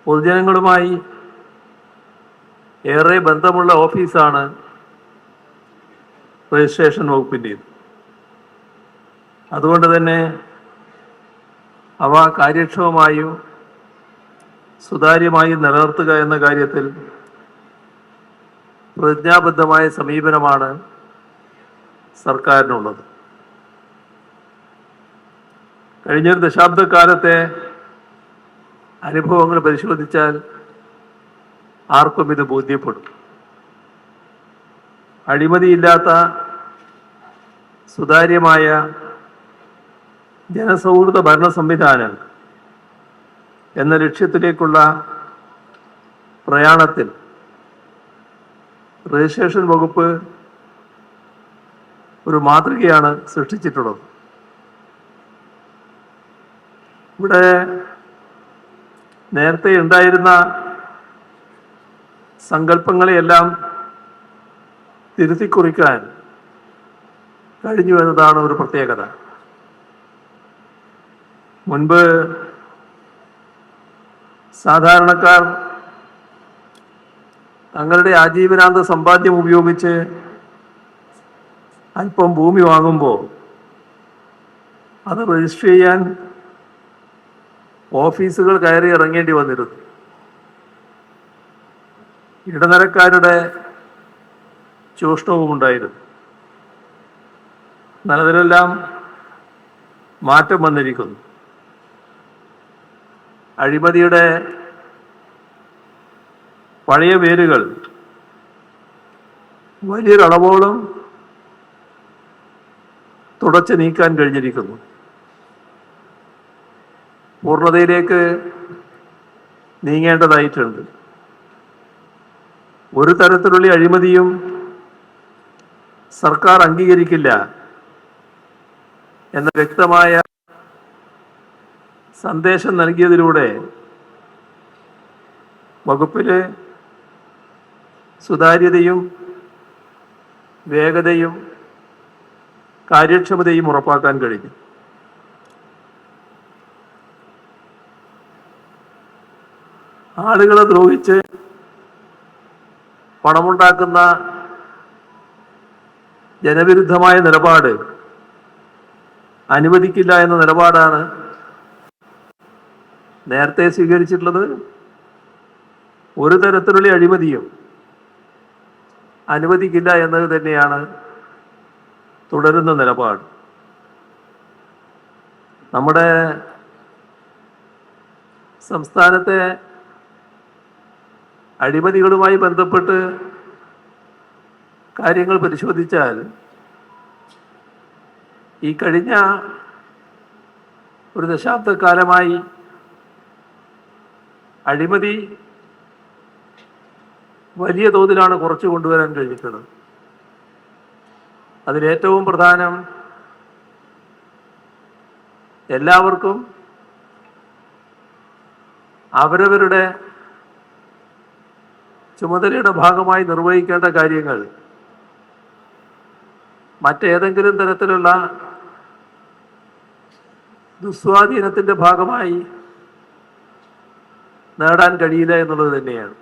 പൊതുജനങ്ങളുമായി ഏറെ ബന്ധമുള്ള ഓഫീസാണ് രജിസ്ട്രേഷൻ വകുപ്പിൻ്റേത്. അതുകൊണ്ട് തന്നെ അവ കാര്യക്ഷമമായും സുതാര്യമായും നിലനിർത്തുക എന്ന കാര്യത്തിൽ പ്രതിജ്ഞാബദ്ധമായ സമീപനമാണ് സർക്കാരിനുള്ളത്. കഴിഞ്ഞൊരു ദശാബ്ദക്കാലത്തെ അനുഭവങ്ങൾ പരിശോധിച്ചാൽ ആർക്കും ഇത് ബോധ്യപ്പെടും. അഴിമതിയില്ലാത്ത സുതാര്യമായ ജനസൗഹൃദ ഭരണ സംവിധാനം എന്ന ലക്ഷ്യത്തിലേക്കുള്ള പ്രയാണത്തിൽ രജിസ്ട്രേഷൻ വകുപ്പ് ഒരു മാതൃകയാണ് സൃഷ്ടിച്ചിട്ടുള്ളത്. ഇവിടെ നേരത്തെ ഉണ്ടായിരുന്ന സങ്കല്പങ്ങളെയെല്ലാം തിരുത്തിക്കുറിക്കാൻ കഴിഞ്ഞു എന്നതാണ് ഒരു പ്രത്യേകത. മുൻപ് സാധാരണക്കാർ തങ്ങളുടെ ആജീവനാന്ത സമ്പാദ്യം ഉപയോഗിച്ച് അല്പം ഭൂമി വാങ്ങുമ്പോൾ അത് രജിസ്റ്റർ ചെയ്യാൻ ഓഫീസുകൾ കയറി ഇറങ്ങേണ്ടി വന്നിരുന്നു. ഇടനിലക്കാരുടെ ചൂഷണവും ഉണ്ടായിരുന്നു. നല്ലതിലെല്ലാം മാറ്റം വന്നിരിക്കുന്നു. അഴിമതിയുടെ പഴയ വേരുകൾ വലിയൊരളവോളം തുടച്ചു നീക്കാൻ കഴിഞ്ഞിരിക്കുന്നു. പൂർണ്ണതയിലേക്ക് നീങ്ങേണ്ടതായിട്ടുണ്ട്. ഒരു തരത്തിലുള്ള അഴിമതിയും സർക്കാർ അംഗീകരിക്കില്ല എന്ന വ്യക്തമായ സന്ദേശം നൽകിയതിലൂടെ വകുപ്പിലെ സുതാര്യതയും വേഗതയും കാര്യക്ഷമതയും ഉറപ്പാക്കാൻ കഴിഞ്ഞു. ആളുകളെ ദ്രോഹിച്ച് പണമുണ്ടാക്കുന്ന ജനവിരുദ്ധമായ നിലപാട് അനുവദിക്കില്ല എന്ന നിലപാടാണ് നേരത്തെ സ്വീകരിച്ചിട്ടുള്ളത്. ഒരു തരത്തിലുള്ള അഴിമതിയും അനുവദിക്കില്ല എന്നത് തന്നെയാണ് തുടരുന്ന നിലപാട്. നമ്മുടെ സംസ്ഥാനത്തെ അഴിമതികളുമായി ബന്ധപ്പെട്ട് കാര്യങ്ങൾ പരിശോധിച്ചാൽ ഈ കഴിഞ്ഞ ഒരു ദശാബ്ദക്കാലമായി അഴിമതി വലിയ തോതിലാണ് കുറച്ചു കൊണ്ടുവരാൻ കഴിഞ്ഞിട്ടുള്ളത്. അതിലേറ്റവും പ്രധാനം എല്ലാവർക്കും അവരവരുടെ ചുമതലയുടെ ഭാഗമായി നിർവഹിക്കേണ്ട കാര്യങ്ങൾ മറ്റേതെങ്കിലും തരത്തിലുള്ള ദുസ്വാധീനത്തിൻ്റെ ഭാഗമായി നേടാൻ കഴിയില്ല എന്നുള്ളത് തന്നെയാണ്.